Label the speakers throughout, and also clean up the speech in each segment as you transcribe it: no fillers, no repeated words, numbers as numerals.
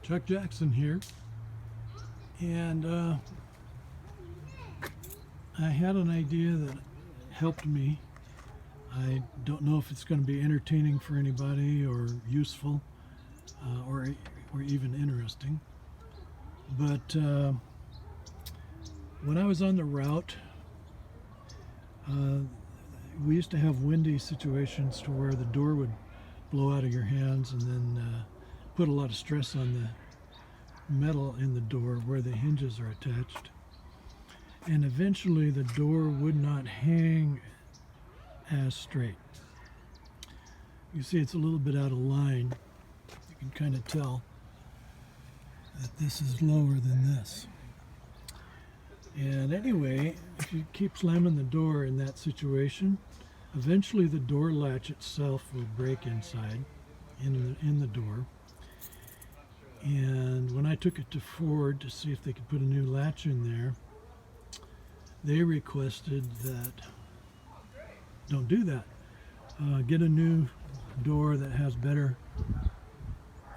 Speaker 1: Chuck Jackson here, and I had an idea that helped me. I don't know if it's going to be entertaining for anybody or useful or even interesting, but when I was on the route, we used to have windy situations to where the door would blow out of your hands and then put a lot of stress on the metal in the door where the hinges are attached. And eventually the door would not hang as straight. You see it's a little bit out of line. You can kind of tell that this is lower than this. And anyway, if you keep slamming the door in that situation, eventually the door latch itself will break inside in the door. And when I took it to Ford to see if they could put a new latch in there, they requested that don't do that. Get a new door that has better,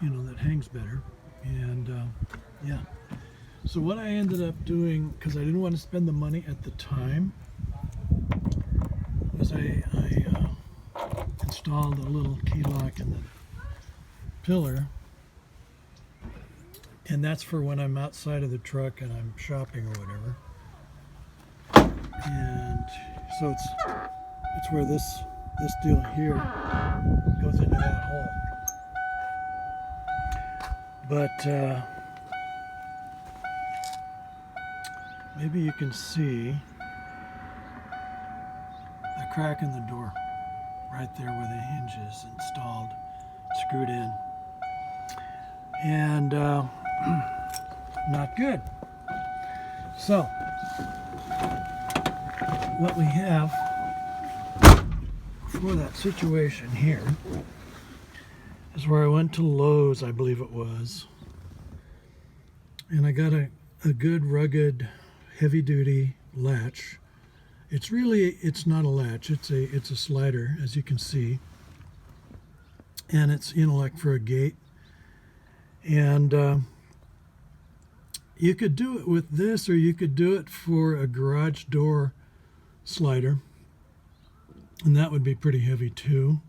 Speaker 1: that hangs better. And yeah. So what I ended up doing, because I didn't want to spend the money at the time, was I installed a little key lock in the pillar. And that's for when I'm outside of the truck and I'm shopping or whatever. And so it's where this deal here goes into that hole. But maybe you can see the crack in the door right there where the hinge is installed, screwed in. And not good. So what we have for that situation here is where I went to Lowe's, I believe it was, and I got a good rugged heavy-duty latch. It's not a latch, it's a slider, as you can see, and it's like for a gate. And you could do it with this, or you could do it for a garage door slider, and that would be pretty heavy too,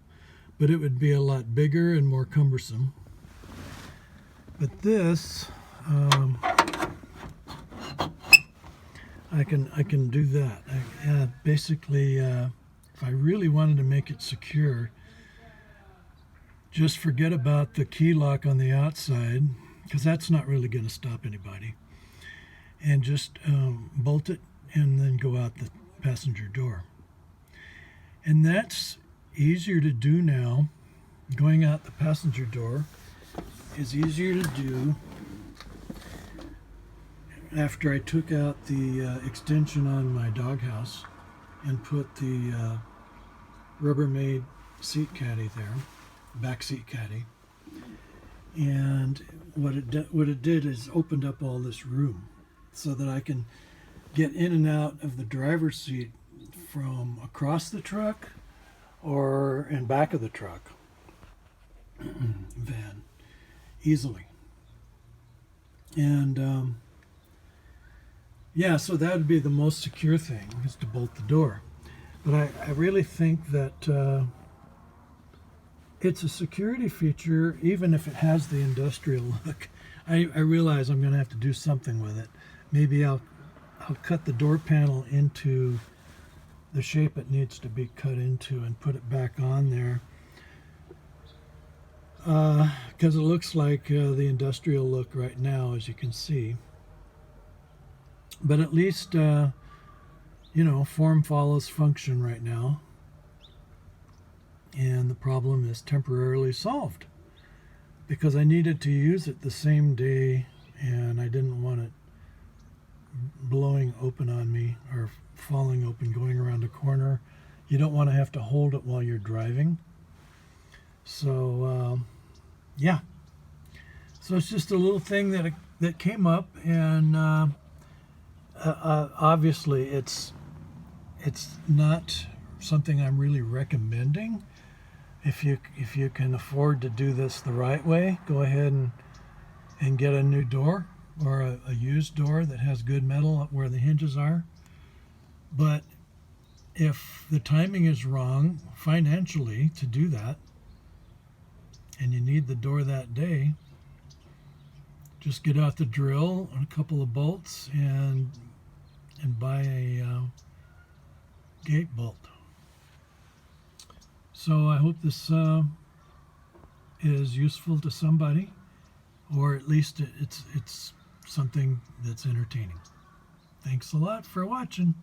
Speaker 1: but it would be a lot bigger and more cumbersome. But this, I can do that. Basically, if I really wanted to make it secure, just forget about the key lock on the outside, because that's not really going to stop anybody, and just bolt it and then go out the passenger door. And that's easier to do now. Going out the passenger door is easier to do after I took out the extension on my doghouse and put the Rubbermaid seat caddy there, back seat caddy. And what it did is opened up all this room so that I can get in and out of the driver's seat from across the truck or in back of the truck van easily. And yeah, so that would be the most secure thing, is to bolt the door. But I really think that it's a security feature, even if it has the industrial look. I realize I'm going to have to do something with it. Maybe I'll cut the door panel into the shape it needs to be cut into and put it back on there, because it looks like the industrial look right now, as you can see. But at least form follows function right now, and the problem is temporarily solved, because I needed to use it the same day and I didn't want it blowing open on me or falling open going around a corner. You don't want to have to hold it while you're driving. So yeah, so it's just a little thing that came up, and obviously it's not something I'm really recommending. If you can afford to do this the right way, go ahead and and get a new door or a used door that has good metal where the hinges are. But if the timing is wrong financially to do that, and you need the door that day, just get out the drill and a couple of bolts and buy a gate bolt. So I hope this is useful to somebody, or at least it's something that's entertaining. Thanks a lot for watching.